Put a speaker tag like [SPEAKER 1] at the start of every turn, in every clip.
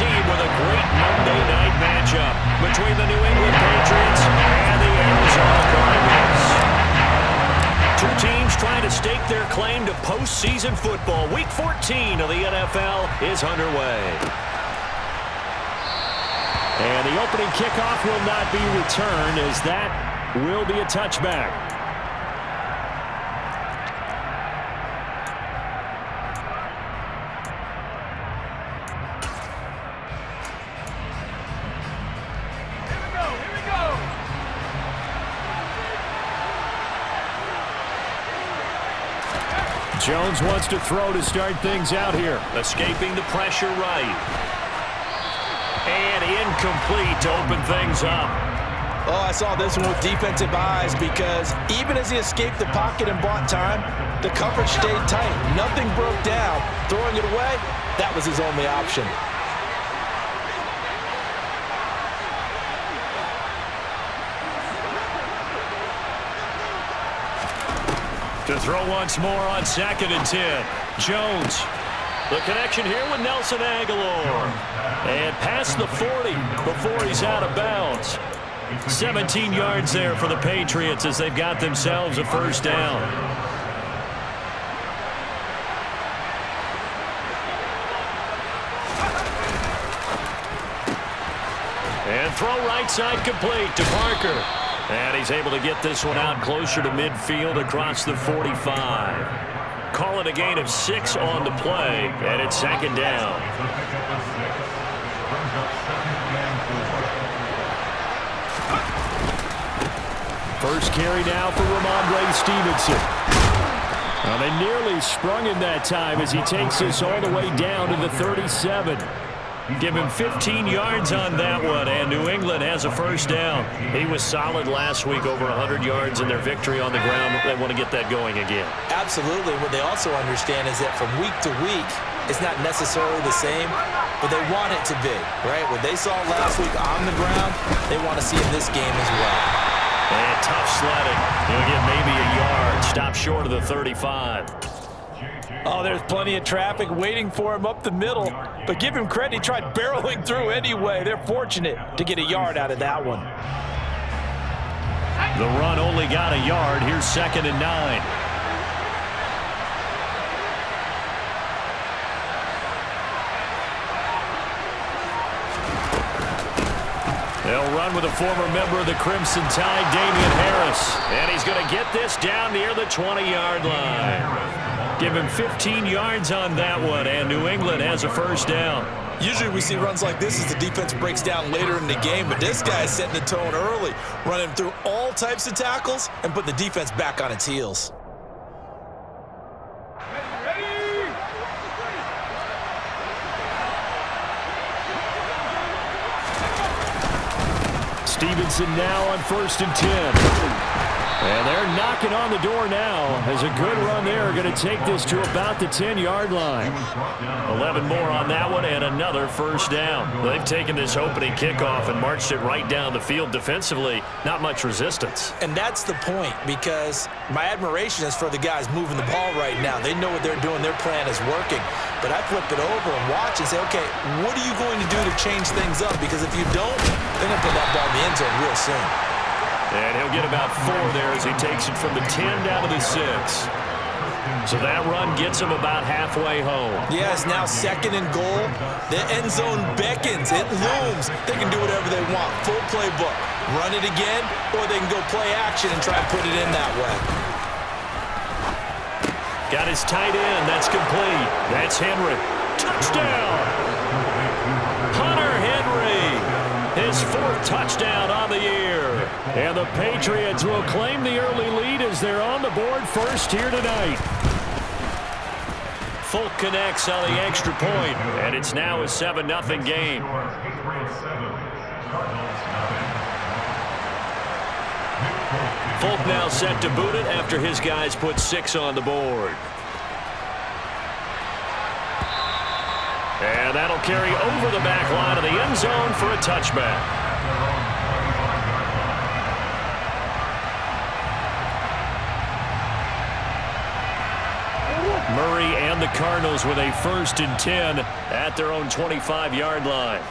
[SPEAKER 1] team with a great Monday night matchup between the New England Patriots and the Arizona Cardinals. Two teams trying to stake their claim to postseason football. Week 14 of the NFL is underway. And the opening kickoff will not be returned, as that will be a touchback. Jones wants to throw to start things out here. Escaping the pressure right. And incomplete to open things up.
[SPEAKER 2] Oh, I saw this one with defensive eyes, because even as he escaped the pocket and bought time, the coverage stayed tight. Nothing broke down. Throwing it away, that was his only option.
[SPEAKER 1] To throw once more on 2nd and 10. Jones. The connection here with Nelson Aguilar. And past the 40 before he's out of bounds. 17 yards there for the Patriots as they've got themselves a first down. And throw right side complete to Parker. And he's able to get this one out closer to midfield across the 45. Call it a gain of 6 on the play, and it's 2nd down. First carry now for Ramondre Stevenson. Well, they nearly sprung him that time as he takes this all the way down to the 37. Give him 15 yards on that one, and New England has a first down. He was solid last week, over 100 yards in their victory on the ground. They want to get that going again.
[SPEAKER 2] Absolutely. What they also understand is that from week to week, it's not necessarily the same, but they want it to be, right? What they saw last week on the ground, they want to see in this game as well.
[SPEAKER 1] And tough sledding. He'll get maybe a yard. Stop short of the 35.
[SPEAKER 2] Oh, there's plenty of traffic waiting for him up the middle. But give him credit, he tried barreling through anyway. They're fortunate to get a yard out of that one.
[SPEAKER 1] The run only got a yard. Here's 2nd and 9. They'll run with a former member of the Crimson Tide, Damian Harris. And he's going to get this down near the 20-yard line. Give him 15 yards on that one, and New England has a first down.
[SPEAKER 2] Usually we see runs like this as the defense breaks down later in the game, but this guy is setting the tone early, running through all types of tackles and putting the defense back on its heels.
[SPEAKER 1] Stevenson now on 1st and 10. And they're knocking on the door now as a good run there. Going to take this to about the 10-yard line. 11 more on that one and another first down. They've taken this opening kickoff and marched it right down the field defensively. Not much resistance.
[SPEAKER 2] And that's the point, because my admiration is for the guys moving the ball right now. They know what they're doing. Their plan is working. But I flip it over and watch and say, okay, what are you going to do to change things up? Because if you don't, they're going to put that ball in the end zone real soon.
[SPEAKER 1] And he'll get about 4 there as he takes it from the 10 down to the 6. So that run gets him about halfway home.
[SPEAKER 2] Yeah, it's now 2nd and goal. The end zone beckons. It looms. They can do whatever they want. Full playbook. Run it again, or they can go play action and try and put it in that way.
[SPEAKER 1] Got his tight end. That's complete. That's Henry. Touchdown! Hunter Henry. His 4th touchdown on the year. And the Patriots will claim the early lead as they're on the board first here tonight. Folk connects on the extra point, and it's now a 7-0 game. Folk now set to boot it after his guys put 6 on the board. And that'll carry over the back line of the end zone for a touchback. Murray and the Cardinals with a 1st and 10 at their own 25-yard line.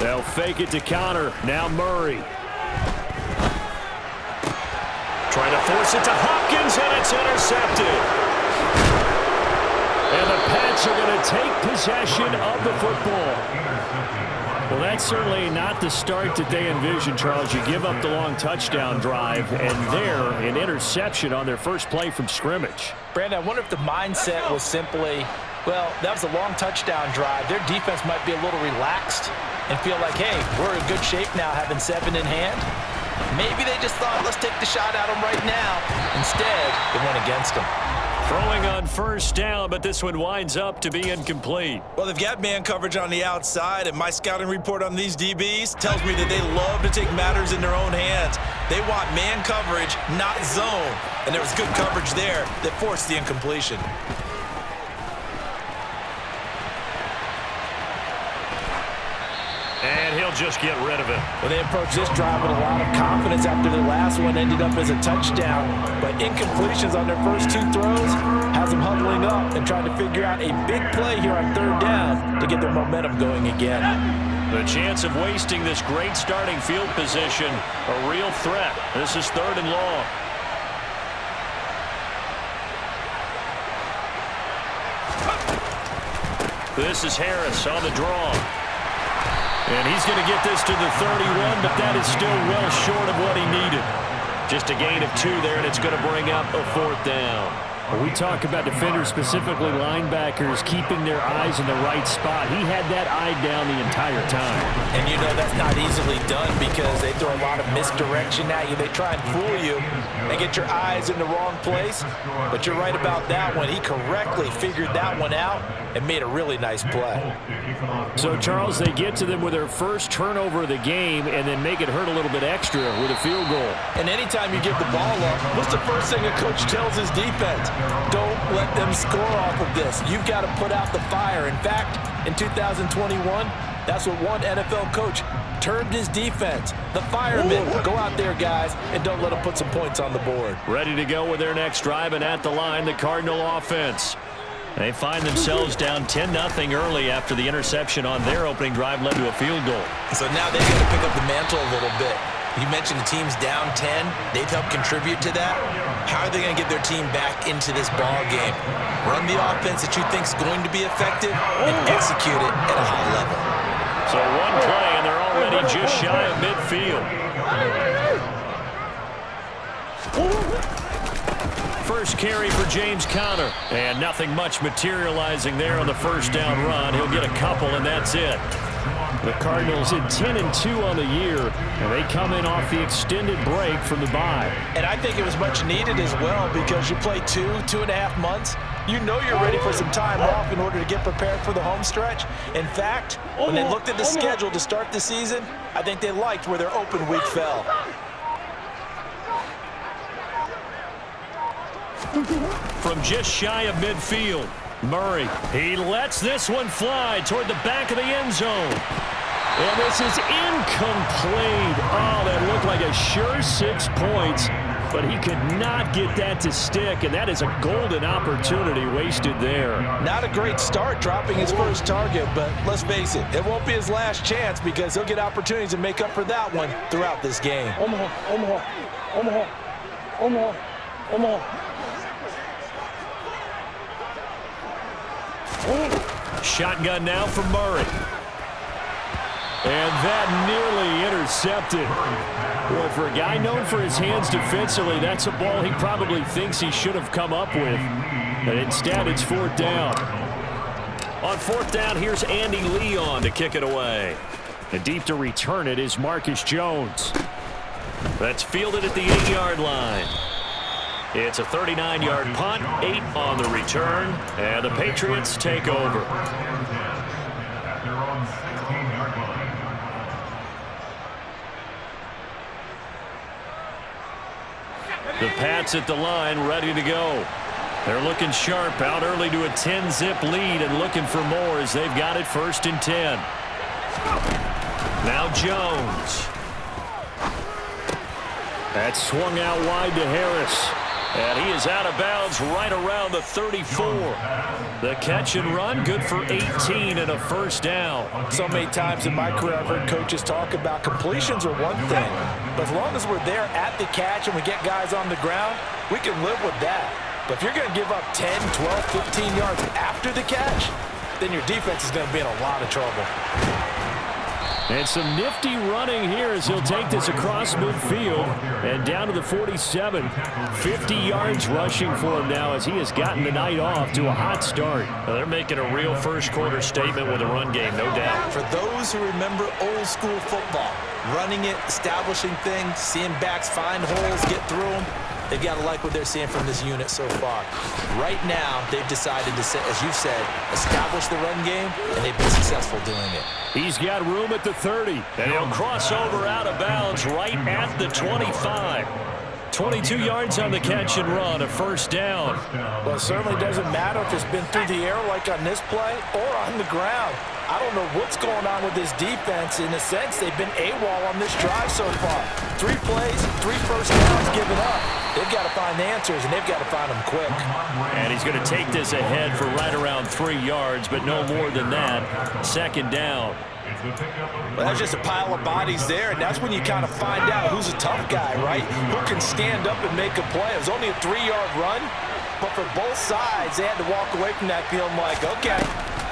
[SPEAKER 1] They'll fake it to counter. Now Murray. Trying to force it to Hopkins, and it's intercepted. And the Pats are going to take possession of the football. Well, that's certainly not the start that they envisioned, Charles. You give up the long touchdown drive, and there, an interception on their first play from scrimmage.
[SPEAKER 2] Brandon, I wonder if the mindset was simply, well, that was a long touchdown drive. Their defense might be a little relaxed and feel like, hey, we're in good shape now having 7 in hand. Maybe they just thought, let's take the shot at them right now. Instead, it went against them.
[SPEAKER 1] Throwing on 1st down, but this one winds up to be incomplete.
[SPEAKER 2] Well, they've got man coverage on the outside, and my scouting report on these DBs tells me that they love to take matters in their own hands. They want man coverage, not zone. And there was good coverage there that forced the incompletion.
[SPEAKER 1] And he'll just get rid of it.
[SPEAKER 2] Well, they approached this drive with a lot of confidence after their last one ended up as a touchdown. But incompletions on their first 2 throws has them huddling up and trying to figure out a big play here on 3rd down to get their momentum going again.
[SPEAKER 1] The chance of wasting this great starting field position, a real threat. This is 3rd and long. This is Harris on the draw. And he's going to get this to the 31, but that is still well short of what he needed. Just a gain of 2 there, and it's going to bring up a 4th down. When we talk about defenders, specifically linebackers, keeping their eyes in the right spot, he had that eye down the entire time.
[SPEAKER 2] And you know that's not easily done because they throw a lot of misdirection at you. They try and fool you and get your eyes in the wrong place. But you're right about that one. He correctly figured that one out and made a really nice play.
[SPEAKER 1] So, Charles, they get to them with their first turnover of the game and then make it hurt a little bit extra with a field goal.
[SPEAKER 2] And anytime you give the ball up, what's the first thing a coach tells his defense? Don't let them score off of this. You've got to put out the fire. In fact, in 2021, that's what one NFL coach termed his defense. The firemen. Go out there, guys, and don't let them put some points on the board.
[SPEAKER 1] Ready to go with their next drive, and at the line, the Cardinal offense. They find themselves down 10-0 early after the interception on their opening drive led to a field goal.
[SPEAKER 2] So now they've got to pick up the mantle a little bit. You mentioned the team's down 10. They've helped contribute to that. How are they going to get their team back into this ball game? Run the offense that you think is going to be effective and execute it at a high level.
[SPEAKER 1] So one play, and they're already just shy of midfield. First carry for James Conner. And nothing much materializing there on the 1st down run. He'll get a couple, and that's it. The Cardinals at 10-2 on the year, and they come in off the extended break from the bye.
[SPEAKER 2] And I think it was much needed as well because you play 2.5 months. You know you're ready for some time off in order to get prepared for the home stretch. In fact, when they looked at the schedule to start the season, I think they liked where their open week fell.
[SPEAKER 1] From just shy of midfield, Murray, he lets this one fly toward the back of the end zone. And this is incomplete. Oh, that looked like a sure 6 points, but he could not get that to stick, and that is a golden opportunity wasted there.
[SPEAKER 2] Not a great start dropping his first target, but let's face it, it won't be his last chance because he'll get opportunities to make up for that one throughout this game.
[SPEAKER 1] Shotgun now from Murray. And that nearly intercepted. Well, for a guy known for his hands defensively, that's a ball he probably thinks he should have come up with. But instead, it's 4th down. On 4th down, here's Andy Leon to kick it away. And deep to return it is Marcus Jones. That's fielded at the 8-yard line. It's a 39-yard punt, 8 on the return, and the Patriots take over. The Pats at the line, ready to go. They're looking sharp, out early to a 10-zip lead and looking for more as they've got it 1st and 10. Now Jones. That swung out wide to Harris. And he is out of bounds right around the 34. The catch and run, good for 18 and a first down.
[SPEAKER 2] So many times in my career I've heard coaches talk about completions are one thing. But as long as we're there at the catch and we get guys on the ground, we can live with that. But if you're going to give up 10, 12, 15 yards after the catch, then your defense is going to be in a lot of trouble.
[SPEAKER 1] And some nifty running here as he'll take this across midfield and down to the 47. 50 yards rushing for him now as he has gotten the night off to a hot start.
[SPEAKER 3] Well, they're making a real first-quarter statement with a run game, no doubt.
[SPEAKER 2] For those who remember old-school football, running it, establishing things, seeing backs find holes, get through them, they've got to like what they're seeing from this unit so far. Right now, they've decided to, as you said, establish the run game, and they've been successful doing it.
[SPEAKER 1] He's got room at the 30.
[SPEAKER 3] And he'll cross over out of bounds right at the 25.
[SPEAKER 1] 22 yards on the catch and run, a first down.
[SPEAKER 2] Well, it certainly doesn't matter if it's been through the air like on this play or on the ground. I don't know what's going on with this defense. In a sense, they've been AWOL on this drive so far. 3 plays, 3 first downs given up. They've got to find the answers, and they've got to find them quick.
[SPEAKER 1] And he's going to take this ahead for right around 3 yards, but no more than that. Second down.
[SPEAKER 2] Well, there's just a pile of bodies there, and that's when you kind of find out who's a tough guy, right? Who can stand up and make a play. It was only a 3-yard run, but for both sides, they had to walk away from that feeling like, okay,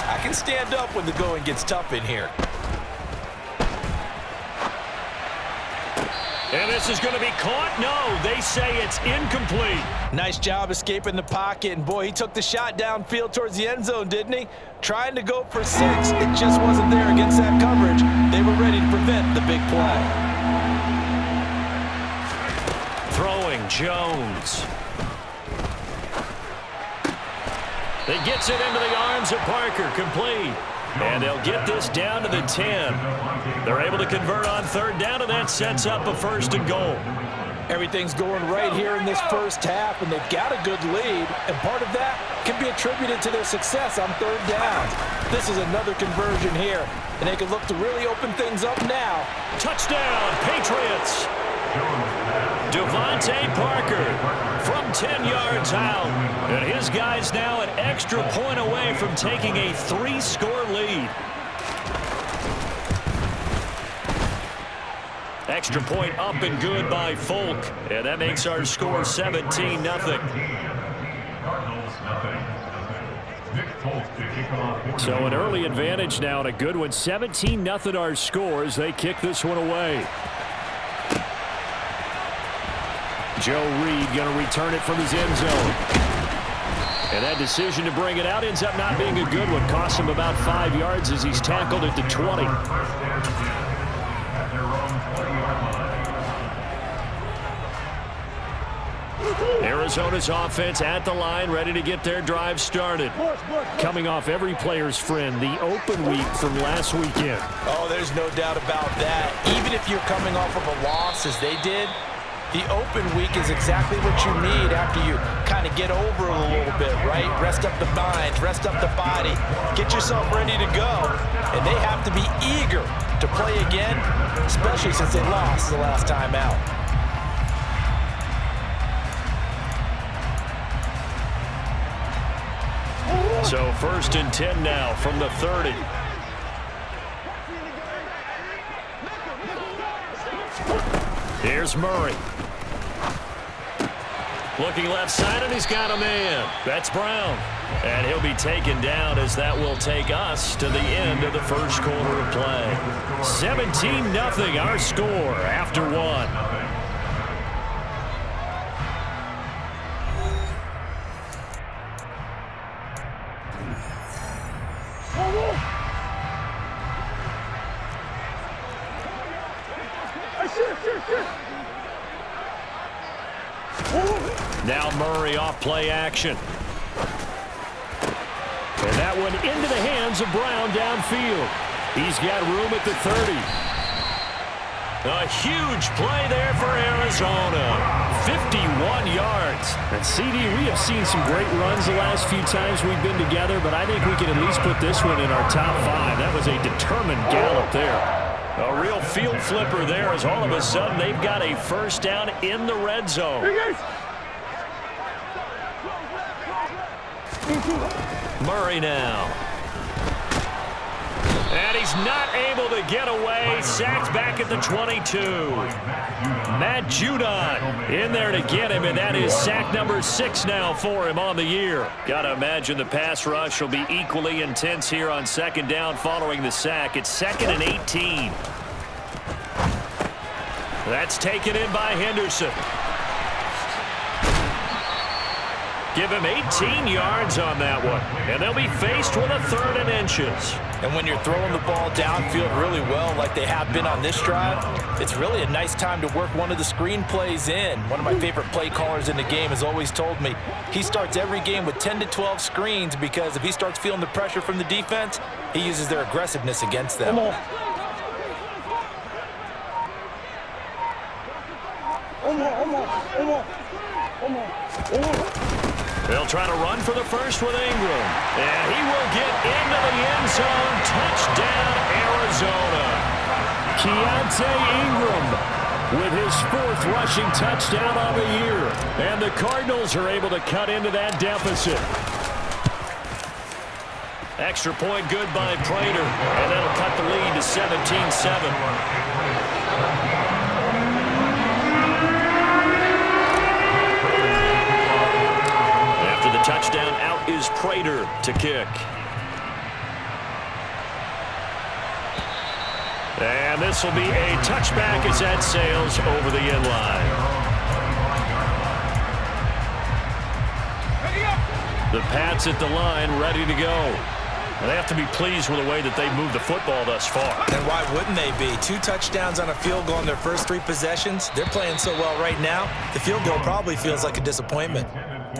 [SPEAKER 2] I can stand up when the going gets tough in here.
[SPEAKER 1] And this is going to be caught. No, they say it's incomplete.
[SPEAKER 2] Nice job escaping the pocket, and boy, he took the shot downfield towards the end zone, didn't he? Trying to go for 6. It just wasn't there against that coverage. They were ready to prevent the big play.
[SPEAKER 1] Throwing Jones. He gets it into the arms of Parker, complete. And they'll get this down to the 10. They're able to convert on third down, and that sets up a 1st and goal.
[SPEAKER 2] Everything's going right here in this first half, and they've got a good lead, and part of that can be attributed to their success on third down. This is another conversion here, and they can look to really open things up now.
[SPEAKER 1] Touchdown, Patriots! Devontae Parker from 10 yards out, and his guys now an extra point away from taking a 3-score lead. Extra point up and good by Folk, and that makes our score 17-0. So an early advantage now and a good one. 17-0 our score as they kick this one away. Joe Reed going to return it from his end zone. And that decision to bring it out ends up not being a good one. Costs him about 5 yards as he's tackled at the 20. Arizona's offense at the line, ready to get their drive started. Coming off every player's friend, the open week from last weekend.
[SPEAKER 2] Oh, there's no doubt about that. Even if you're coming off of a loss as they did, the open week is exactly what you need after you kind of get over a little bit, right? Rest up the mind, rest up the body, get yourself ready to go. And they have to be eager to play again, especially since they lost the last time out.
[SPEAKER 1] So 1st and 10 now from the 30. Here's Murray. Looking left side, and he's got a man. That's Brown. And he'll be taken down as that will take us to the end of the first quarter of play. 17-0 our score after 1. Now Murray off play action. And that one into the hands of Brown downfield. He's got room at the 30. A huge play there for Arizona. 51 yards. And CD, we have seen some great runs the last few times we've been together, but I think we can at least put this one in our top 5. That was a determined gallop there.
[SPEAKER 3] A real field flipper there as all of a sudden they've got a first down in the red zone. Murray now. And he's not able to get away. Sacked back at the 22. Matt Judon in there to get him, and that is sack number 6 now for him on the year. Got to imagine the pass rush will be equally intense here on second down following the sack. It's 2nd and 18. That's taken in by Henderson. Give him 18 yards on that one. And they'll be faced with a 3rd and inches.
[SPEAKER 2] And when you're throwing the ball downfield really well like they have been on this drive, it's really a nice time to work one of the screen plays in. One of my favorite play callers in the game has always told me he starts every game with 10 to 12 screens because if he starts feeling the pressure from the defense, he uses their aggressiveness against them.
[SPEAKER 3] They'll try to run for the first with Ingram. And he will get into the end zone. Touchdown, Arizona. Keontae Ingram with his 4th rushing touchdown on the year. And the Cardinals are able to cut into that deficit. Extra point good by Prater. And that'll cut the lead to 17-7. Touchdown, out is Prater to kick. And this will be a touchback as that sails over the end line. The Pats at the line ready to go. And they have to be pleased with the way that they've moved the football thus far.
[SPEAKER 2] And why wouldn't they be? 2 touchdowns on a field goal in their first 3 possessions. They're playing so well right now, the field goal probably feels like a disappointment.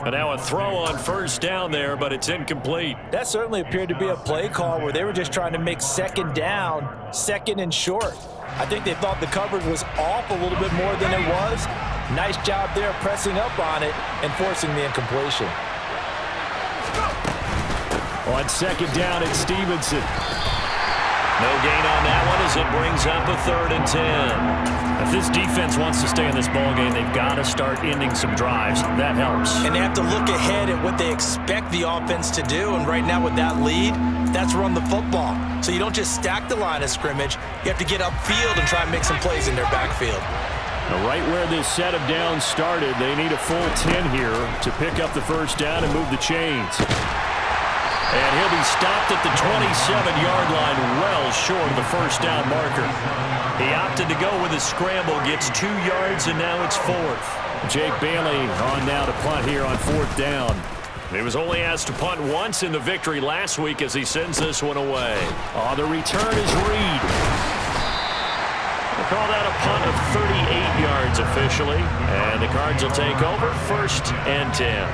[SPEAKER 3] And now a throw on first down there, but it's incomplete.
[SPEAKER 2] That certainly appeared to be a play call where they were just trying to make second down, 2nd and short. I think they thought the coverage was off a little bit more than it was. Nice job there pressing up on it and forcing the incompletion.
[SPEAKER 1] On second down, it's Stevenson.
[SPEAKER 3] No gain on that one as it brings up a 3rd and 10. If this defense wants to stay in this ballgame, they've got to start ending some drives. That helps.
[SPEAKER 2] And they have to look ahead at what they expect the offense to do. And right now with that lead, that's run the football. So you don't just stack the line of scrimmage. You have to get upfield and try and make some plays in their backfield.
[SPEAKER 1] Now, right where this set of downs started, they need a full 10 here to pick up the first down and move the chains. And he'll be stopped at the 27-yard line, well short of the first down marker. He opted to go with a scramble, gets 2 yards, and now it's 4th. Jake Bailey on now to punt here on 4th down.
[SPEAKER 3] He was only asked to punt once in the victory last week as he sends this one away.
[SPEAKER 1] The return is Reed.
[SPEAKER 3] We'll call that a punt of 38 yards officially. And the Cards will take over 1st and 10.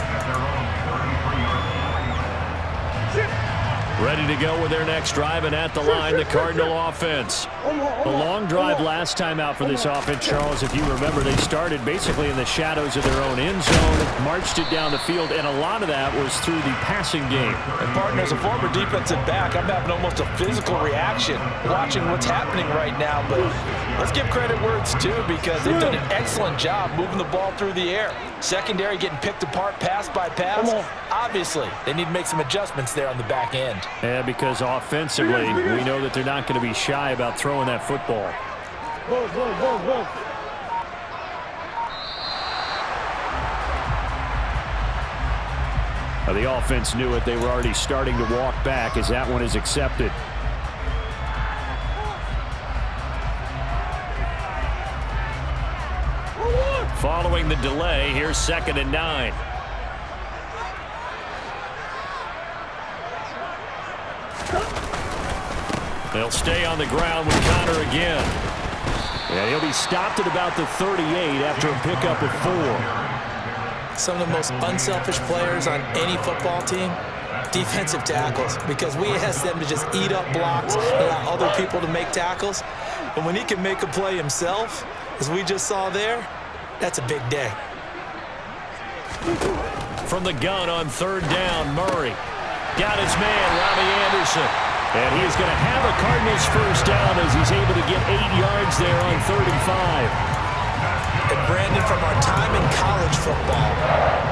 [SPEAKER 3] Ready to go with their next drive, and at the line, the Cardinal offense.
[SPEAKER 1] A long drive last time out for this offense, Charles. If you remember, they started basically in the shadows of their own end zone, marched it down the field, and a lot of that was through the passing game.
[SPEAKER 2] And, partner, as a former defensive back, I'm having almost a physical reaction watching what's happening right now. But let's give credit where it's due because they've done an excellent job moving the ball through the air. Secondary getting picked apart pass by pass. Obviously, they need to make some adjustments there on the back end.
[SPEAKER 1] Yeah, because offensively, we know that they're not going to be shy about throwing that football. The offense knew it. They were already starting to walk back as that one is accepted.
[SPEAKER 3] Following the delay, here's 2nd and 9. They'll stay on the ground with Connor again.
[SPEAKER 1] And he'll be stopped at about the 38 after a pickup of 4.
[SPEAKER 2] Some of the most unselfish players on any football team, defensive tackles, because we ask them to just eat up blocks and allow other people to make tackles. And when he can make a play himself, as we just saw there, that's a big day.
[SPEAKER 3] From the gun on 3rd down, Murray got his man, Robbie Anderson.
[SPEAKER 1] And he is going to have a Cardinals first down as he's able to get 8 yards there on 3rd and 5.
[SPEAKER 2] And Brandon, from our time in college football,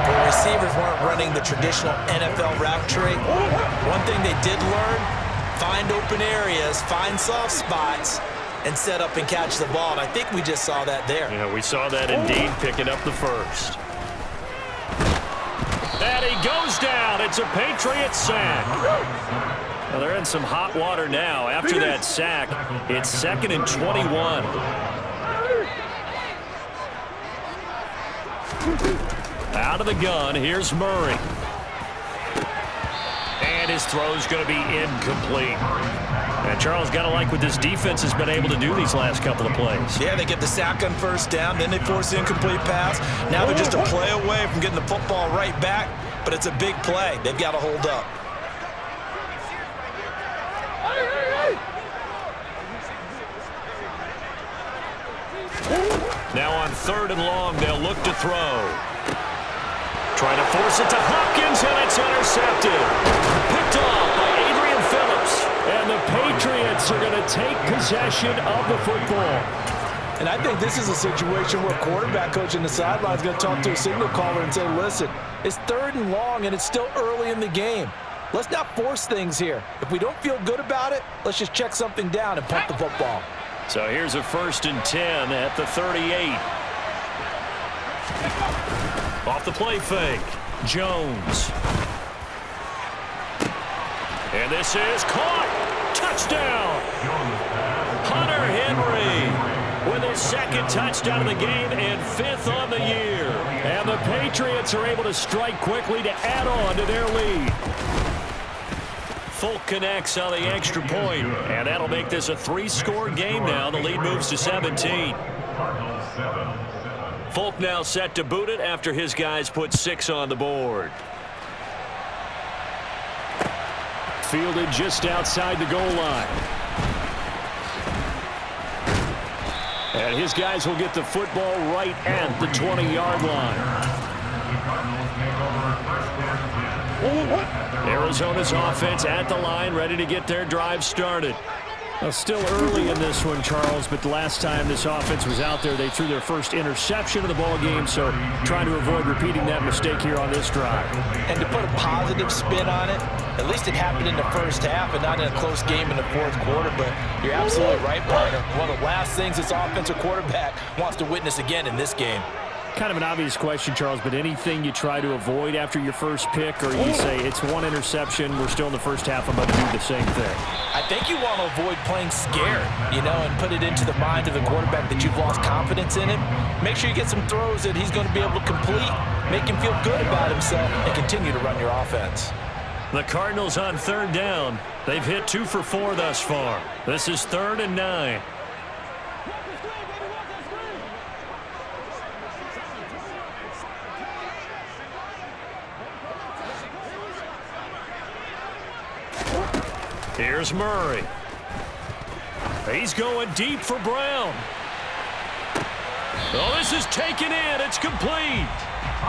[SPEAKER 2] where receivers weren't running the traditional NFL route tree, one thing they did learn, find open areas, find soft spots, and set up and catch the ball. And I think we just saw that there.
[SPEAKER 3] Yeah, we saw that indeed, picking up the first. And he goes down. It's a Patriots sack. Well, they're in some hot water now. After that sack, it's 2nd and 21. Out of the gun, here's Murray. And his throw's going to be incomplete. And Charles, got to like what this defense has been able to do these last couple of plays.
[SPEAKER 2] Yeah, they get the sack on first down, then they force the incomplete pass. Now they're just a play away from getting the football right back, but it's a big play. They've got to hold up.
[SPEAKER 3] Now on 3rd and long, they'll look to throw. Trying to force it to Hopkins, and it's intercepted. Picked off by Adrian Phillips.
[SPEAKER 1] And the Patriots are going to take possession of the football.
[SPEAKER 2] And I think this is a situation where quarterback coach in the sideline is going to talk to a signal caller and say, listen, it's 3rd and long, and it's still early in the game. Let's not force things here. If we don't feel good about it, let's just check something down and punt the football.
[SPEAKER 3] So here's a 1st and 10 at the 38. Off the play fake, Jones. And this is caught. Touchdown. Hunter Henry with his 2nd touchdown of the game and 5th on the year.
[SPEAKER 1] And the Patriots are able to strike quickly to add on to their lead.
[SPEAKER 3] Folk connects on the extra point, and that'll make this a 3-score game now. The lead moves to 17. Folk now set to boot it after his guys put 6 on the board.
[SPEAKER 1] Fielded just outside the goal line. And his guys will get the football right at the 20-yard line. Arizona's offense at the line, ready to get their drive started. Well, still early in this one, Charles, but the last time this offense was out there, they threw their first interception of the ball game, so trying to avoid repeating that mistake here on this drive.
[SPEAKER 2] And to put a positive spin on it, at least it happened in the first half and not in a close game in the 4th quarter, but you're absolutely right, partner. One of the last things this offensive quarterback wants to witness again in this game.
[SPEAKER 1] Kind of an obvious question, Charles, but anything you try to avoid after your first pick, or you say it's one interception, we're still in the first half, I'm about to do the same thing?
[SPEAKER 2] I think you want to avoid playing scared, and put it into the mind of the quarterback that you've lost confidence in him. Make sure you get some throws that he's going to be able to complete, make him feel good about himself, and continue to run your offense.
[SPEAKER 3] The Cardinals on 3rd down. They've hit 2 for 4 thus far. This is 3rd and 9. Here's Murray. He's going deep for Brown. Oh, this is taken in. It's complete.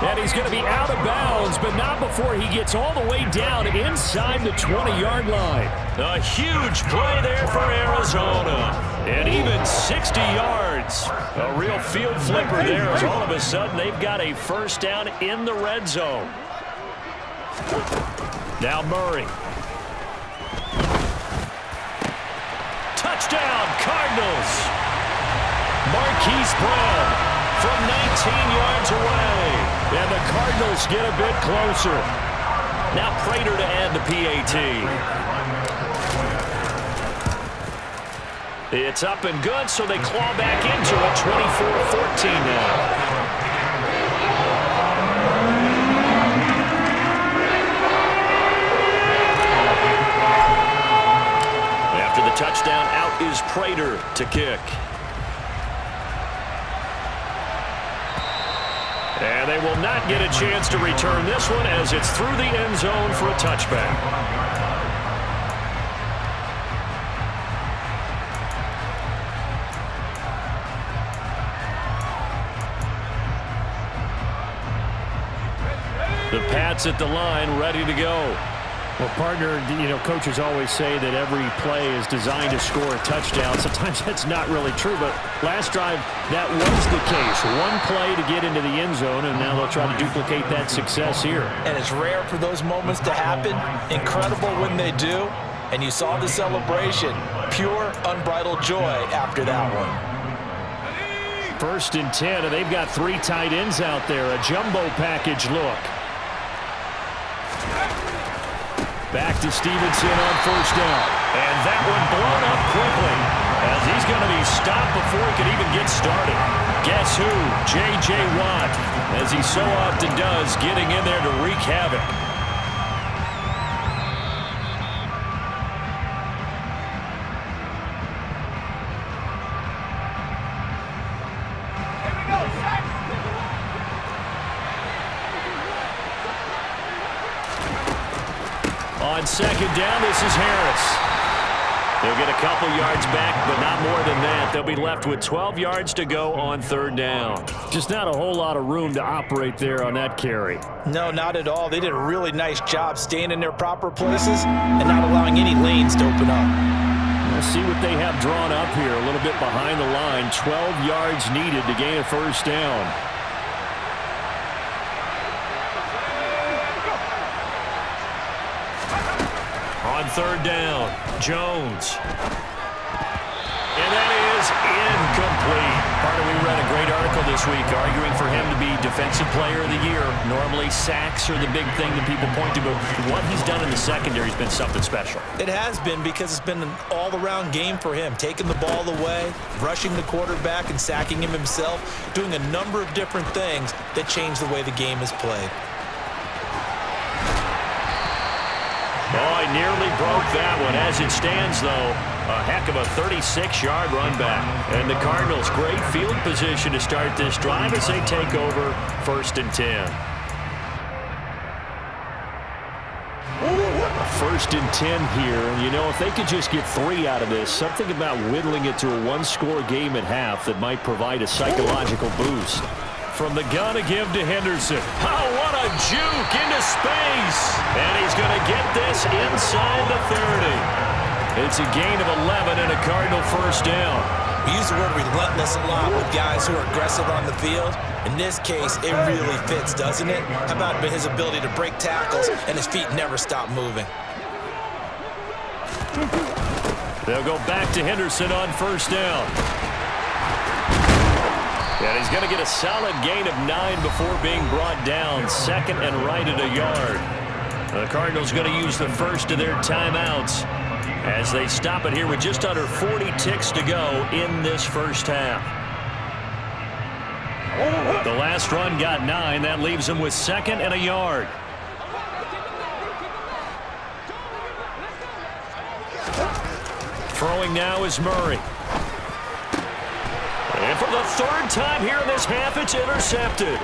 [SPEAKER 1] And he's going to be out of bounds, but not before he gets all the way down inside the 20-yard line.
[SPEAKER 3] A huge play there for Arizona. And even 60 yards. A real field flipper there as all of a sudden they've got a first down in the red zone. Now Murray. Touchdown, Cardinals.
[SPEAKER 1] Marquise Brown from 19 yards away. And the Cardinals get a bit closer.
[SPEAKER 3] Now Prater to add the PAT. It's up and good, so they claw back into it, 24-14 now. After the touchdown, out is Prater to kick. And they will not get a chance to return this one as it's through the end zone for a touchback. The Pats at the line, ready to go.
[SPEAKER 1] Well, partner, coaches always say that every play is designed to score a touchdown. Sometimes that's not really true, but last drive, that was the case. One play to get into the end zone, and now they'll try to duplicate that success here.
[SPEAKER 2] And it's rare for those moments to happen. Incredible when they do. And you saw the celebration. Pure, unbridled joy after that one.
[SPEAKER 1] 1st and 10, and they've got 3 tight ends out there. A jumbo package look. Back to Stevenson on 1st down. And that one blown up quickly as he's going to be stopped before he can even get started. Guess who? J.J. Watt, as he so often does, getting in there to wreak havoc. On 2nd down, this is Harris. They'll get a couple yards back, but not more than that. They'll be left with 12 yards to go on 3rd down. Just not a whole lot of room to operate there on that carry.
[SPEAKER 2] No, not at all. They did a really nice job staying in their proper places and not allowing any lanes to open up.
[SPEAKER 1] We'll see what they have drawn up here. A little bit behind the line. 12 yards needed to gain a 1st down. On 3rd down, Jones. And that is incomplete. Partner, we read a great article this week arguing for him to be Defensive Player of the Year. Normally, sacks are the big thing that people point to, but what he's done in the secondary has been something special.
[SPEAKER 2] It has been, because it's been an all-around game for him. Taking the ball away, rushing the quarterback, and sacking him himself, doing a number of different things that change the way the game is played.
[SPEAKER 1] Oh, he nearly broke that one. As it stands, though, a heck of a 36-yard run back. And the Cardinals, great field position to start this drive as they take over 1st and 10. 1st and 10 here. And, if they could just get 3 out of this, something about whittling it to a 1-score game at half that might provide a psychological boost. From the gun to give to Henderson. Oh, what a juke into space. And he's going to get this inside the 30. It's a gain of 11 and a Cardinal 1st down.
[SPEAKER 2] We use the word relentless a lot with guys who are aggressive on the field. In this case, it really fits, doesn't it? How about his ability to break tackles and his feet never stop moving?
[SPEAKER 1] They'll go back to Henderson on 1st down. And he's going to get a solid gain of 9 before being brought down. 2nd and right at a yard. The Cardinals going to use the first of their timeouts as they stop it here with just under 40 ticks to go in this 1st half. The last run got 9. That leaves them with 2nd and a yard. Throwing now is Murray. And for the 3rd time here in this half, it's intercepted.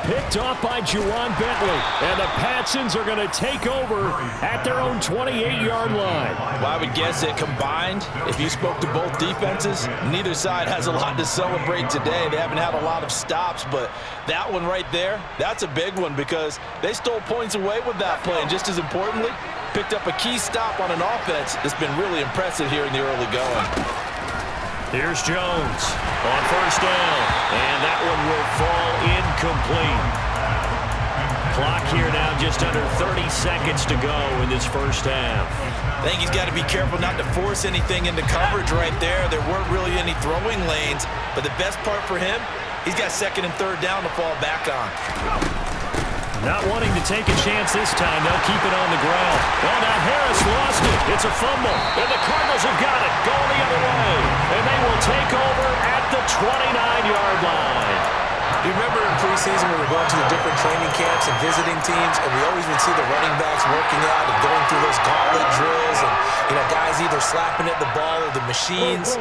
[SPEAKER 1] Picked off by Juwan Bentley. And the Patsons are going to take over at their own 28-yard line.
[SPEAKER 2] Well, I would guess that combined, if you spoke to both defenses, neither side has a lot to celebrate today. They haven't had a lot of stops, but that one right there, that's a big one because they stole points away with that play. And just as importantly, picked up a key stop on an offense that's been really impressive here in the early going.
[SPEAKER 1] Here's Jones on 1st down, and that one will fall incomplete. Clock here now just under 30 seconds to go in this 1st half.
[SPEAKER 2] I think he's got to be careful not to force anything into coverage right there. There weren't really any throwing lanes, but the best part for him, he's got 2nd and 3rd down to fall back on.
[SPEAKER 1] Not wanting to take a chance this time, they'll keep it on the ground. Well, now Harris lost it. It's a fumble, and the Cardinals have got it going the other way. And they will take over at the 29-yard line.
[SPEAKER 2] You remember in preseason when we were going to the different training camps and visiting teams, and we always would see the running backs working out and going through those gauntlet drills, and guys either slapping at the ball or the machines.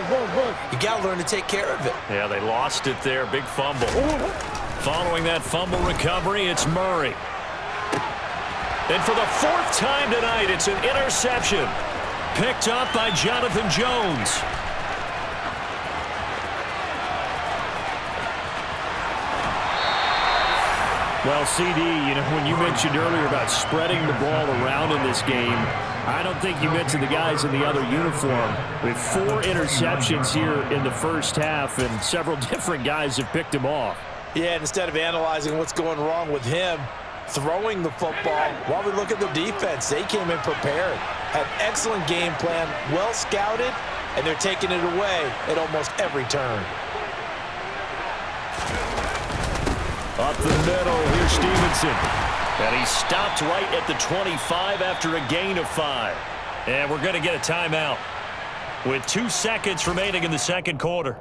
[SPEAKER 2] You got to learn to take care of it.
[SPEAKER 1] Yeah, they lost it there. Big fumble. Following that fumble recovery, it's Murray. And for the 4th time tonight, it's an interception. Picked up by Jonathan Jones. Well, CD, when you mentioned earlier about spreading the ball around in this game, I don't think you mentioned the guys in the other uniform. With 4 interceptions here in the first half, and several different guys have picked him off.
[SPEAKER 2] Yeah, instead of analyzing what's going wrong with him, throwing the football, while we look at the defense, they came in prepared, had excellent game plan, well scouted, and they're taking it away at almost every turn.
[SPEAKER 1] Up the middle, here's Stevenson. And he stopped right at the 25 after a gain of 5. And we're going to get a timeout with 2 seconds remaining in the second quarter.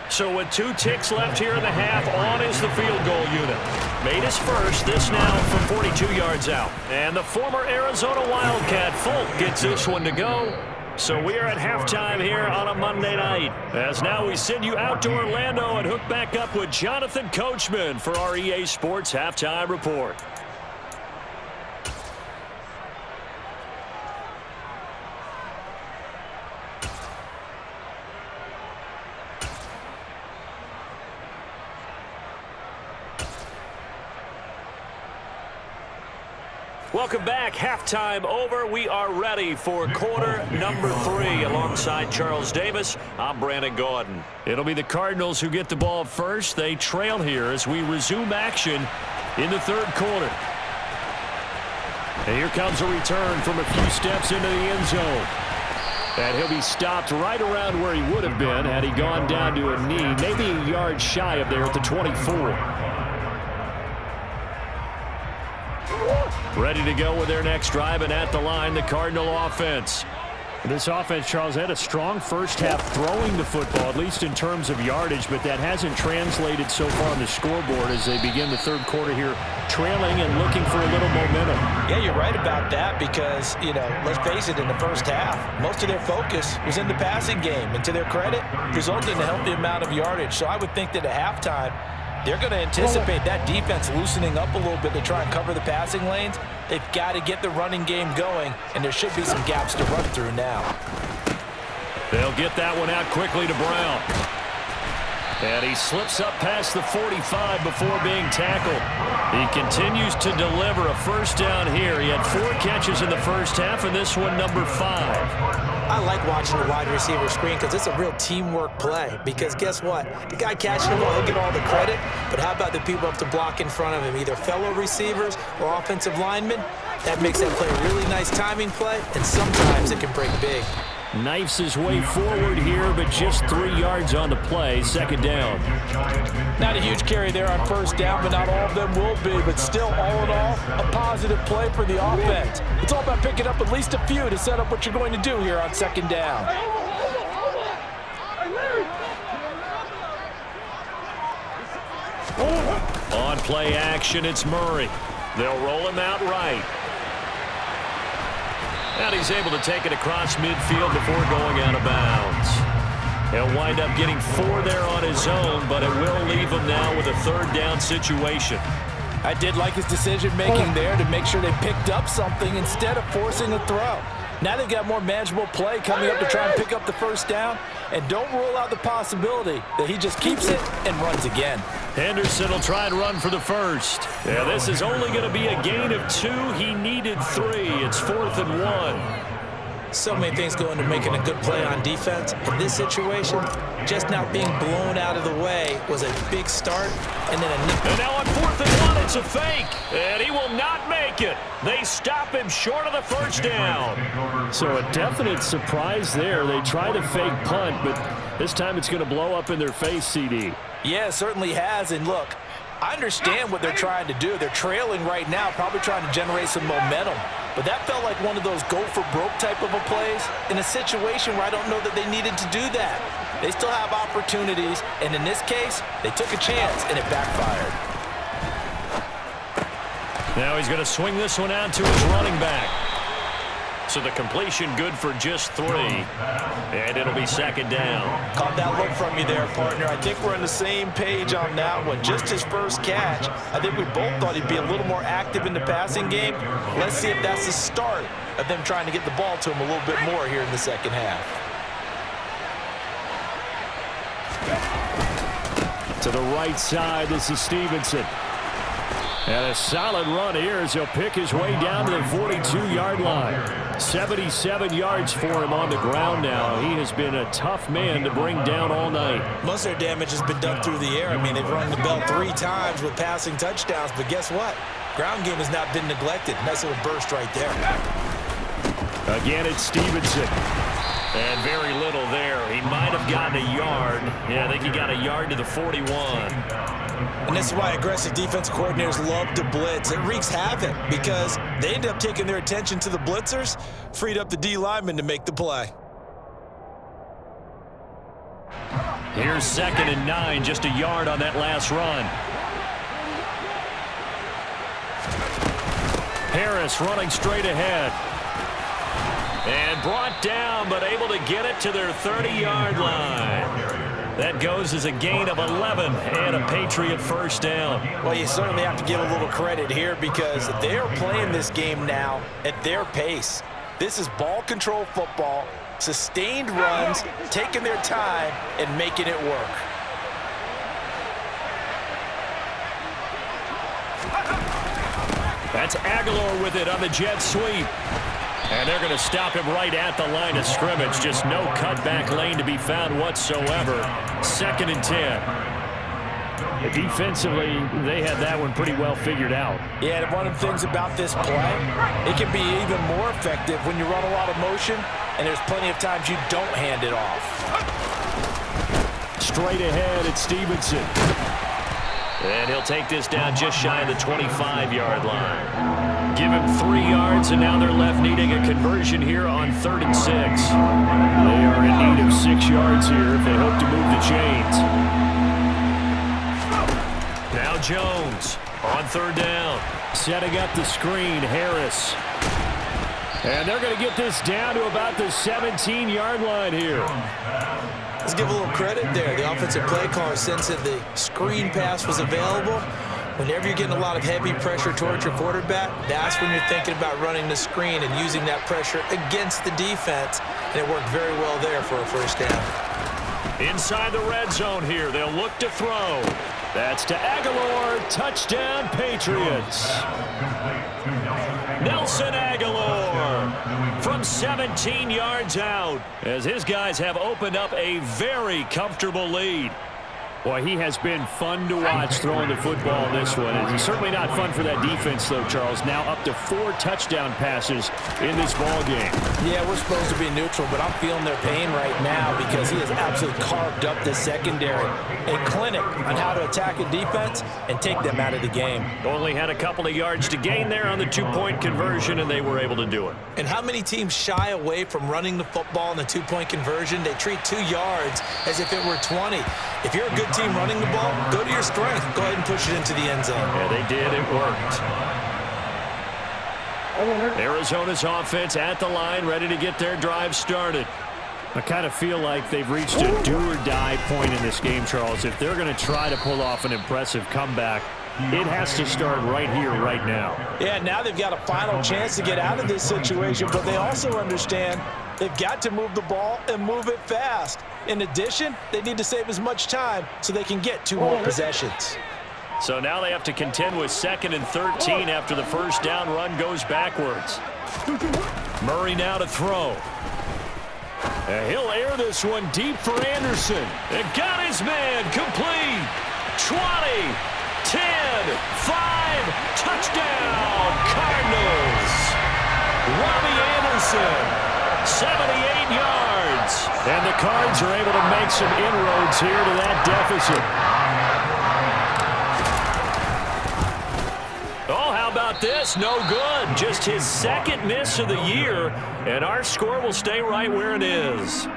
[SPEAKER 1] So with 2 ticks left here in the half, on is the field goal unit. Made his first, this now from 42 yards out. And the former Arizona Wildcat, Folk, gets this one to go. So we are at halftime here on a Monday night. As now we send you out to Orlando and hook back up with Jonathan Coachman for our EA Sports Halftime Report. Welcome back. Halftime over. We are ready for quarter number 3. Alongside Charles Davis, I'm Brandon Gaudin. It'll be the Cardinals who get the ball first. They trail here as we resume action in the third quarter. And here comes a return from a few steps into the end zone. And he'll be stopped right around where he would have been had he gone down to a knee, maybe a yard shy of there at the 24. Ready to go with their next drive, and at the line, the Cardinal offense. This offense, Charles, had a strong first half throwing the football, at least in terms of yardage, but that hasn't translated so far on the scoreboard as they begin the third quarter here, trailing and looking for a little momentum.
[SPEAKER 2] Yeah, you're right about that because, let's face it, in the first half, most of their focus was in the passing game, and to their credit, resulted in a healthy amount of yardage. So I would think that at halftime, they're going to anticipate that defense loosening up a little bit to try and cover the passing lanes. They've got to get the running game going, and there should be some gaps to run through now.
[SPEAKER 1] They'll get that one out quickly to Brown. And he slips up past the 45 before being tackled. He continues to deliver a first down here. He had 4 catches in the first half, and this one number 5.
[SPEAKER 2] I like watching the wide receiver screen because it's a real teamwork play. Because guess what? The guy catching the ball, he'll get all the credit. But how about the people up to block in front of him, either fellow receivers or offensive linemen? That makes that play a really nice timing play, and sometimes it can break big.
[SPEAKER 1] Knifes his way forward here, but just 3 yards on the play. Second down.
[SPEAKER 2] Not a huge carry there on first down, but not all of them will be. But still, all in all, a positive play for the offense. It's all about picking up at least a few to set up what you're going to do here on second down.
[SPEAKER 1] On play action, it's Murray. They'll roll him out right. And he's able to take it across midfield before going out of bounds. He'll wind up getting 4 there on his own, but it will leave him now with a third down situation.
[SPEAKER 2] I did like his decision-making there to make sure they picked up something instead of forcing a throw. Now they've got more manageable play coming up to try and pick up the first down, and don't rule out the possibility that he just keeps it and runs again.
[SPEAKER 1] Henderson will try and run for the first. Yeah, this is only going to be a gain of 2. He needed 3. It's 4th and 1.
[SPEAKER 2] So many things go into making a good play on defense. In this situation, just not being blown out of the way was a big start. And
[SPEAKER 1] now on 4th and 1, it's a fake. And he will not make it. They stop him short of the first down. So a definite surprise there. They try to fake punt, but this time it's going to blow up in their face, CD.
[SPEAKER 2] Yeah, it certainly has. And look, I understand what they're trying to do. They're trailing right now, probably trying to generate some momentum. But that felt like one of those go-for-broke type of a plays in a situation where I don't know that they needed to do that. They still have opportunities, and in this case, they took a chance, and it backfired.
[SPEAKER 1] Now he's going to swing this one out to his running back. So the completion good for just 3. And it'll be second down.
[SPEAKER 2] Caught that look from you there, partner. I think we're on the same page on that one. Just his first catch. I think we both thought he'd be a little more active in the passing game. Let's see if that's the start of them trying to get the ball to him a little bit more here in the second half.
[SPEAKER 1] To the right side, this is Stevenson. And a solid run here as he'll pick his way down to the 42-yard line. 77 yards for him on the ground now. He has been a tough man to bring down all night.
[SPEAKER 2] Most of their damage has been done through the air. I mean, they've rung the bell 3 times with passing touchdowns, but guess what? Ground game has not been neglected. Nice little burst right there.
[SPEAKER 1] Again, it's Stevenson.
[SPEAKER 3] And very little there. He might have gotten a yard. Yeah, I think he got a yard to the 41.
[SPEAKER 2] And this is why aggressive defense coordinators love to blitz. It wreaks havoc because they end up taking their attention to the blitzers, freed up the D lineman to make the play.
[SPEAKER 3] Here's 2nd and 9, just a yard on that last run. Harris running straight ahead. And brought down, but able to get it to their 30-yard line. That goes as a gain of 11 and a Patriot first down.
[SPEAKER 2] Well, you certainly have to give a little credit here because they are playing this game now at their pace. This is ball control football, sustained runs, taking their time, and making it work.
[SPEAKER 3] That's Aguilar with it on the jet sweep. And they're going to stop him right at the line of scrimmage. Just no cutback lane to be found whatsoever. 2nd and 10.
[SPEAKER 1] Defensively, they had that one pretty well figured out.
[SPEAKER 2] Yeah, and one of the things about this play, it can be even more effective when you run a lot of motion, and there's plenty of times you don't hand it off.
[SPEAKER 1] Straight ahead, it's Stevenson.
[SPEAKER 3] And he'll take this down just shy of the 25-yard line. Give him 3 yards, and now they're left needing a conversion here on 3rd and 6.
[SPEAKER 1] They are in need of 6 yards here if they hope to move the chains.
[SPEAKER 3] Now Jones on 3rd down.
[SPEAKER 1] Setting up the screen, Harris. And they're going to get this down to about the 17-yard line here.
[SPEAKER 2] Let's give a little credit there. The offensive play caller, since the screen pass was available, whenever you're getting a lot of heavy pressure towards your quarterback, that's when you're thinking about running the screen and using that pressure against the defense. And it worked very well there for a first down.
[SPEAKER 3] Inside the red zone here, they'll look to throw.
[SPEAKER 1] That's to Aguilar. Touchdown, Patriots.
[SPEAKER 3] Nelson Aguilar from 17 yards out as his guys have opened up a very comfortable lead.
[SPEAKER 1] Boy, he has been fun to watch throwing the football in this one. It's certainly not fun for that defense, though, Charles. Now up to 4 touchdown passes in this ball game.
[SPEAKER 2] Yeah, we're supposed to be neutral, but I'm feeling their pain right now because he has absolutely carved up this secondary. A clinic on how to attack a defense and take them out of the game.
[SPEAKER 3] Only had a couple of yards to gain there on the 2-point conversion, and they were able to do it.
[SPEAKER 2] And how many teams shy away from running the football in the 2-point conversion? They treat 2 yards as if it were 20. If you're a good team running the ball, go to your strength. Go ahead and push it into the end zone.
[SPEAKER 3] Yeah, they did. It worked. Arizona's offense at the line, ready to get their drive started.
[SPEAKER 1] I kind of feel like they've reached a do-or-die point in this game, Charles. If they're going to try to pull off an impressive comeback, it has to start right here, right now.
[SPEAKER 2] Yeah, now they've got a final chance to get out of this situation, but they also understand they've got to move the ball and move it fast. In addition, they need to save as much time so they can get 2 more possessions.
[SPEAKER 3] So now they have to contend with 2nd and 13 after the first down run goes backwards. Murray now to throw.
[SPEAKER 1] And he'll air this one deep for Anderson.
[SPEAKER 3] And got his man complete. 20, 10, 5, touchdown, Cardinals. Robbie Anderson. 78 yards.
[SPEAKER 1] And the Cards are able to make some inroads here to that deficit.
[SPEAKER 3] Oh, how about this? No good. Just his 2nd miss of the year, and our score will stay right where it is.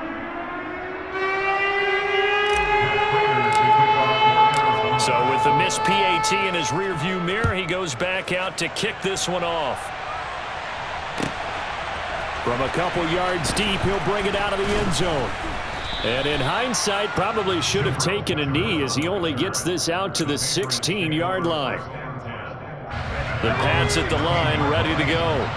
[SPEAKER 3] So with the missed PAT in his rearview mirror, he goes back out to kick this one off.
[SPEAKER 1] From a couple yards deep, he'll bring it out of the end zone. And in hindsight, probably should have taken a knee as he only gets this out to the 16-yard line.
[SPEAKER 3] The Pats at the line, ready to go.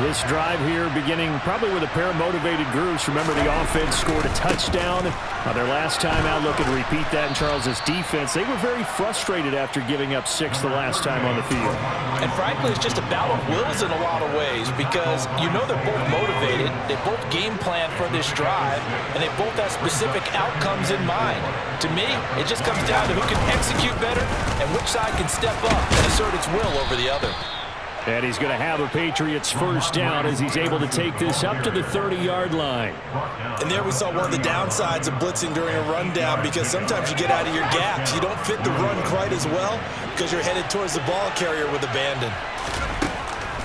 [SPEAKER 1] This drive here beginning probably with a pair of motivated groups. Remember, the offense scored a touchdown on their last time out. Looking to repeat that in Charles's defense. They were very frustrated after giving up 6 the last time on the field.
[SPEAKER 2] And frankly, it's just a battle of wills in a lot of ways because you know they're both motivated. They both game plan for this drive, and they both have specific outcomes in mind. To me, it just comes down to who can execute better and which side can step up and assert its will over the other.
[SPEAKER 1] And he's going to have a Patriots first down as he's able to take this up to the 30-yard line.
[SPEAKER 2] And there we saw one of the downsides of blitzing during a rundown because sometimes you get out of your gaps. You don't fit the run quite as well because you're headed towards the ball carrier with abandon.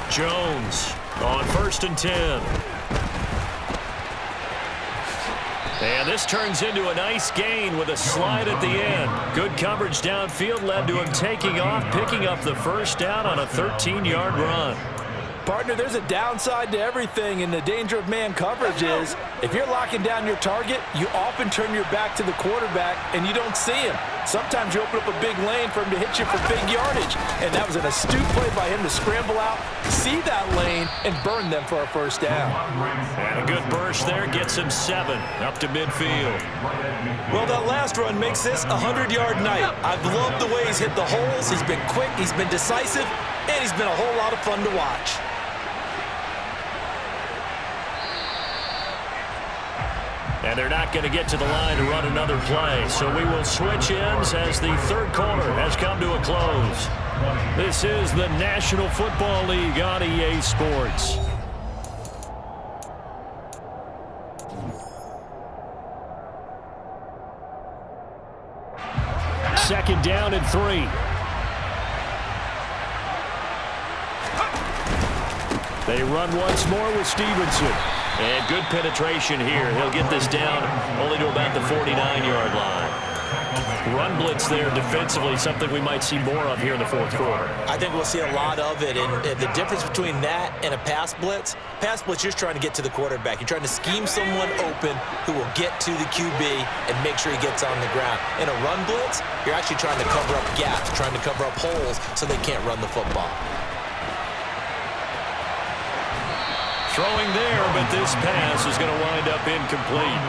[SPEAKER 3] Jones on 1st and 10. And this turns into a nice gain with a slide at the end. Good coverage downfield led to him taking off, picking up the first down on a 13-yard run.
[SPEAKER 2] Partner, there's a downside to everything, and the danger of man coverage is if you're locking down your target, you often turn your back to the quarterback and you don't see him. Sometimes you open up a big lane for him to hit you for big yardage, and that was an astute play by him to scramble out, see that lane, and burn them for a first down.
[SPEAKER 3] And a good burst there gets him 7 up to midfield.
[SPEAKER 2] Well, that last run makes this a 100-yard night. I've loved the way he's hit the holes. He's been quick, he's been decisive, and he's been a whole lot of fun to watch.
[SPEAKER 3] And they're not going to get to the line to run another play. So we will switch ends as the third quarter has come to a close. This is the National Football League on EA Sports. Second down and 3. They run once more with Stevenson. And good penetration here. He'll get this down only to about the 49-yard line. Run blitz there defensively, something we might see more of here in the fourth quarter.
[SPEAKER 2] I think we'll see a lot of it, and the difference between that and a pass blitz, you're just trying to get to the quarterback. You're trying to scheme someone open who will get to the QB and make sure he gets on the ground. In a run blitz, you're actually trying to cover up gaps, trying to cover up holes so they can't run the football.
[SPEAKER 3] Throwing there, but this pass is going to wind up incomplete.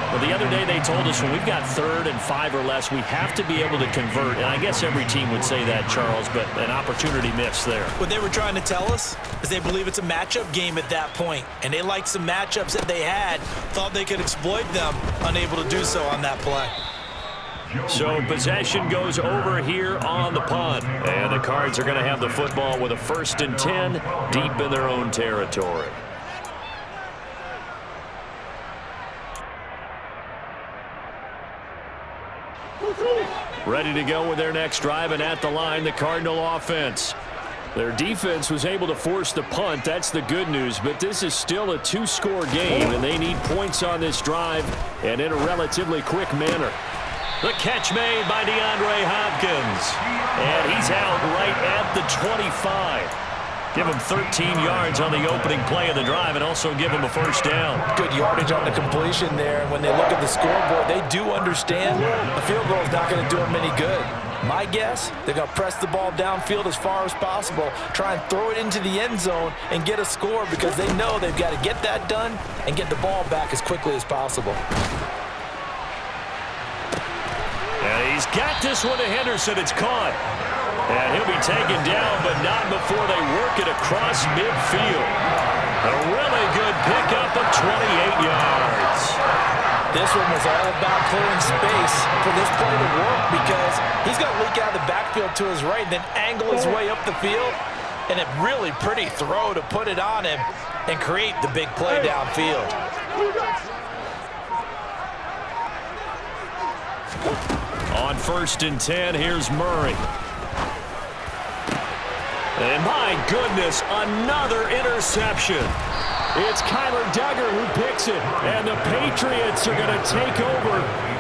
[SPEAKER 3] Well, the other day they told us when we've got 3rd and 5 or less, we have to be able to convert. And I guess every team would say that, Charles, but an opportunity missed there.
[SPEAKER 2] What they were trying to tell us is they believe it's a matchup game at that point. And they liked some matchups that they had, thought they could exploit them, unable to do so on that play.
[SPEAKER 3] So possession goes over here on the punt. And the Cards are going to have the football with a 1st and 10 deep in their own territory. Ready to go with their next drive, and at the line, the Cardinal offense. Their defense was able to force the punt. That's the good news, but this is still a 2-score game, and they need points on this drive and in a relatively quick manner. The catch made by DeAndre Hopkins, and he's out right at the 25. Give him 13 yards on the opening play of the drive and also give him a first down.
[SPEAKER 2] Good yardage on the completion there. And when they look at the scoreboard, they do understand a field goal is not going to do them any good. My guess, they're going to press the ball downfield as far as possible, try and throw it into the end zone and get a score because they know they've got to get that done and get the ball back as quickly as possible.
[SPEAKER 3] And he's got this one to Henderson. It's caught. And he'll be taken down, but not before they work it across midfield. A really good pickup of 28 yards.
[SPEAKER 2] This one was all about clearing space for this play to work because he's going to leak out of the backfield to his right and then angle his way up the field. And a really pretty throw to put it on him and create the big play downfield.
[SPEAKER 3] On 1st and 10, here's Murray. And my goodness, another interception. It's Kyler Duggar who picks it, and the Patriots are going to take over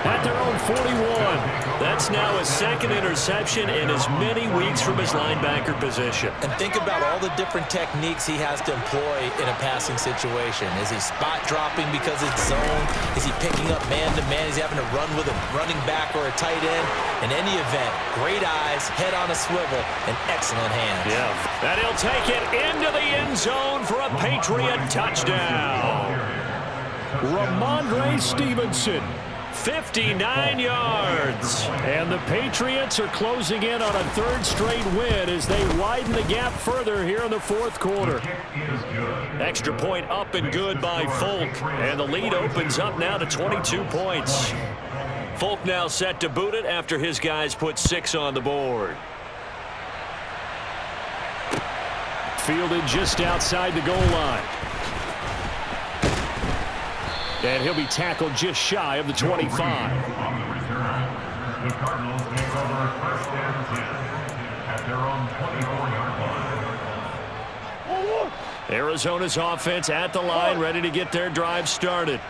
[SPEAKER 3] at their own 41. That's now his 2nd interception in as many weeks from his linebacker position.
[SPEAKER 2] And think about all the different techniques he has to employ in a passing situation. Is he spot dropping because it's zone? Is he picking up man-to-man? Is he having to run with a running back or a tight end? In any event, great eyes, head on a swivel, and excellent hands.
[SPEAKER 3] Yeah, and he'll take it into the end zone for a a Patriot touchdown.
[SPEAKER 1] Ramondre Stevenson.
[SPEAKER 3] 59 yards.
[SPEAKER 1] And the Patriots are closing in on a third straight win as they widen the gap further here in the fourth quarter.
[SPEAKER 3] Extra point up and good by Folk. And the lead opens up now to 22 points. Folk now set to boot it after his guys put 6 on the board.
[SPEAKER 1] Fielded just outside the goal line. And he'll be tackled just shy of the 25.
[SPEAKER 4] The Cardinals take over first and 10 at their own 24-yard line.
[SPEAKER 1] Arizona's offense at the line, ready to get their drive started.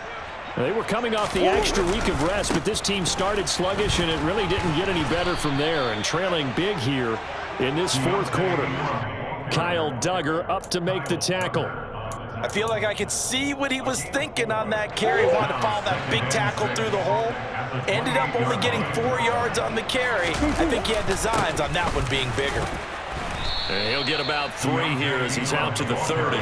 [SPEAKER 1] They were coming off the extra week of rest, but this team started sluggish, and it really didn't get any better from there, and trailing big here in this fourth quarter. Kyle Duggar up to make the tackle.
[SPEAKER 2] I feel like I could see what he was thinking on that carry. He wanted to follow that big tackle through the hole. Ended up only getting 4 yards on the carry. I think he had designs on that one being bigger.
[SPEAKER 3] And he'll get about 3 here as he's out to the 30.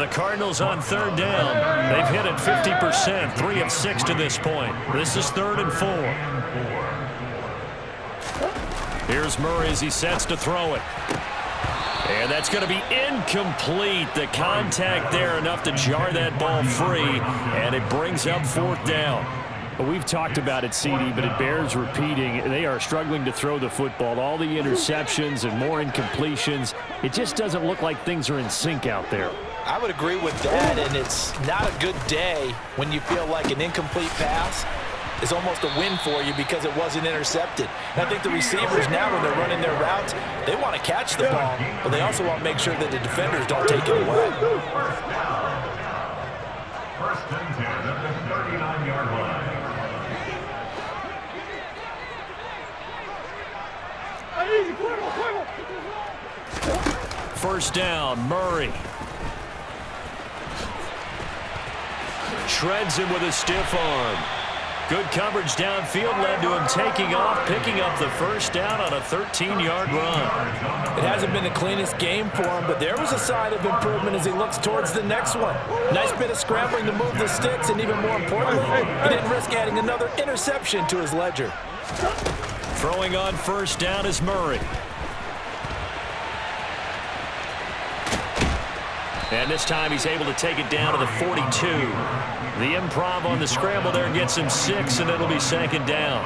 [SPEAKER 3] The Cardinals on third down. They've hit it 50%, 3 of 6 to this point. This is 3rd and 4. Here's Murray as he sets to throw it. And that's going to be incomplete. The contact there enough to jar that ball free, and it brings up 4th down.
[SPEAKER 1] Well, we've talked about it, CD, but it bears repeating. They are struggling to throw the football. All the interceptions and more incompletions. It just doesn't look like things are in sync out there.
[SPEAKER 2] I would agree with that, and it's not a good day when you feel like an incomplete pass is almost a win for you because it wasn't intercepted. And I think the receivers now, when they're running their routes, they want to catch the ball, but they also want to make sure that the defenders don't take it away.
[SPEAKER 4] First and 10 at the 39-yard line.
[SPEAKER 3] First down, Murray. Shreds him with a stiff arm. Good coverage downfield led to him taking off, picking up the first down on a 13-yard run.
[SPEAKER 2] It hasn't been the cleanest game for him, but there was a sign of improvement as he looks towards the next one. Nice bit of scrambling to move the sticks, and even more importantly, he didn't risk adding another interception to his ledger.
[SPEAKER 3] Throwing on first down is Murray. And this time he's able to take it down to the 42. The improv on the scramble there gets him 6, and it'll be 2nd down.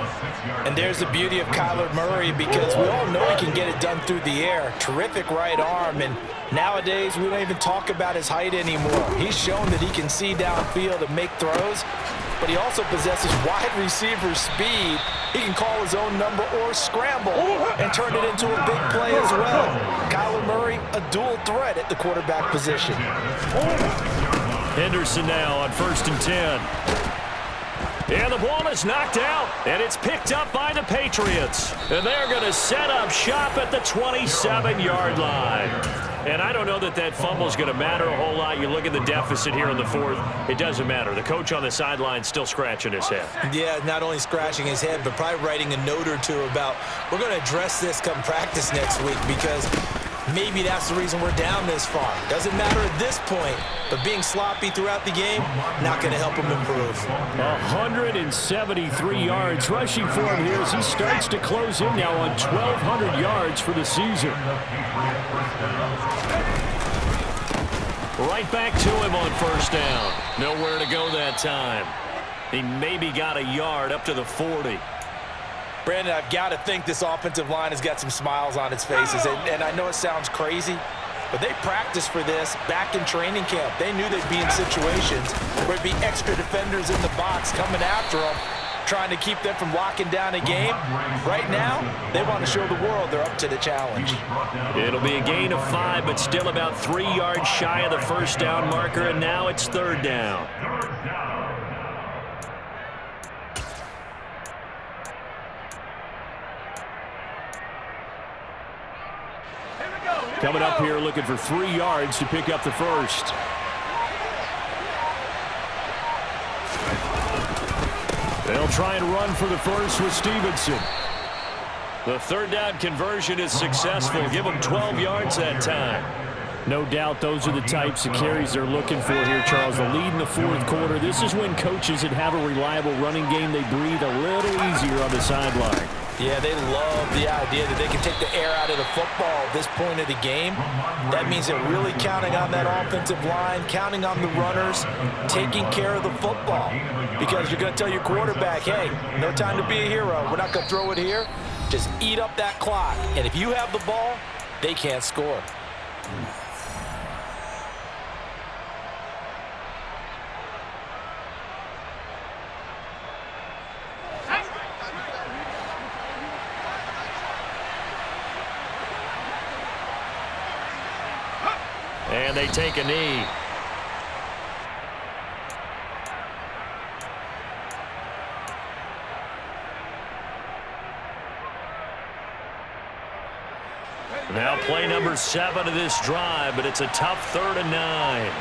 [SPEAKER 2] And there's the beauty of Kyler Murray, because we all know he can get it done through the air. Terrific right arm, and nowadays we don't even talk about his height anymore. He's shown that he can see downfield and make throws, but he also possesses wide receiver speed. He can call his own number or scramble and turn it into a big play as well. Kyler Murray, a dual threat at the quarterback position.
[SPEAKER 3] Henderson now on 1st and 10. And the ball is knocked out, and it's picked up by the Patriots. And they're going to set up shop at the 27-yard line. And I don't know that that fumble is going to matter a whole lot. You look at the deficit here in the 4th. It doesn't matter. The coach on the sideline still scratching his head.
[SPEAKER 2] Yeah, not only scratching his head, but probably writing a note or two about, we're going to address this come practice next week, because maybe that's the reason we're down this far. Doesn't matter at this point, but being sloppy throughout the game, not going to help him improve.
[SPEAKER 1] 173 yards rushing for him here as he starts to close in now on 1,200 yards for the season.
[SPEAKER 3] Right back to him on first down. Nowhere to go that time. He maybe got a yard up to the 40.
[SPEAKER 2] Brandon, I've got to think this offensive line has got some smiles on its faces. And I know it sounds crazy, but they practiced for this back in training camp. They knew they'd be in situations where it'd be extra defenders in the box coming after them, trying to keep them from locking down a game. Right now, they want to show the world they're up to the challenge.
[SPEAKER 3] It'll be a gain of 5, but still about 3 yards shy of the first down marker, and now it's 3rd down.
[SPEAKER 1] Coming up here looking for 3 yards to pick up the first. They'll try and run for the first with Stevenson.
[SPEAKER 3] The 3rd down conversion is successful. Give them 12 yards that time.
[SPEAKER 1] No doubt those are the types of carries they're looking for here, Charles. The lead in the fourth quarter. This is when coaches that have a reliable running game, they breathe a little easier on the sideline.
[SPEAKER 2] Yeah, they love the idea that they can take the air out of the football at this point of the game. That means they're really counting on that offensive line, counting on the runners, taking care of the football. Because you're going to tell your quarterback, hey, no time to be a hero. We're not going to throw it here. Just eat up that clock. And if you have the ball, they can't score.
[SPEAKER 3] And they take a knee. Now play number 7 of this drive, but it's a tough 3rd and 9.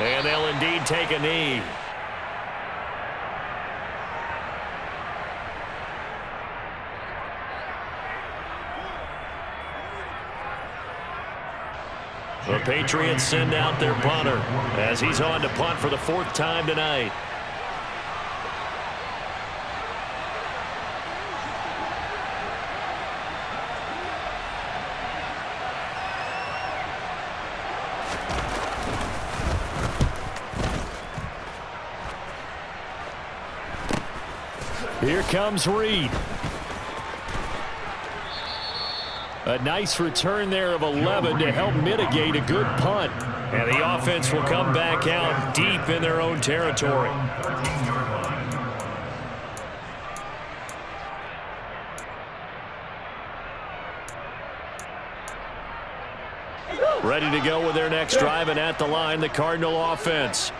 [SPEAKER 3] And they'll indeed take a knee. The Patriots send out their punter as he's on to punt for the 4th time tonight. Here comes Reed. A nice return there of 11 to help mitigate a good punt. And the offense will come back out deep in their own territory. Ready to go with their next drive, and at the line, the Cardinal offense.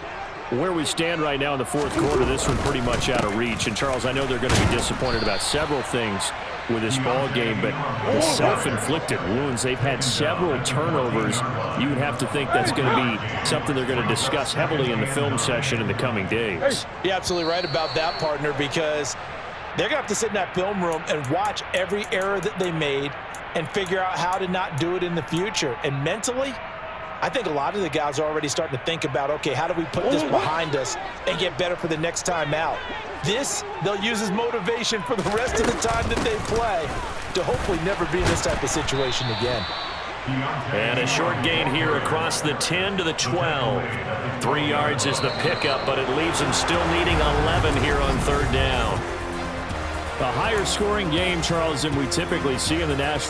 [SPEAKER 3] Where we stand right now in the fourth quarter, this one pretty much out of reach. And, Charles, I know they're going to be disappointed about several things with this ball game, but the self-inflicted wounds, they've had several turnovers. You would have to think that's going to be something they're going to discuss heavily in the film session in the coming days.
[SPEAKER 2] You're absolutely right about that, partner, because they're going to have to sit in that film room and watch every error that they made and figure out how to not do it in the future. And mentally, I think a lot of the guys are already starting to think about, okay, how do we put this behind us and get better for the next time out? This, they'll use as motivation for the rest of the time that they play to hopefully never be in this type of situation again.
[SPEAKER 3] And a short gain here across the 10 to the 12. 3 yards is the pickup, but it leaves them still needing 11 here on 3rd down.
[SPEAKER 1] A higher scoring game, Charles, than we typically see in the National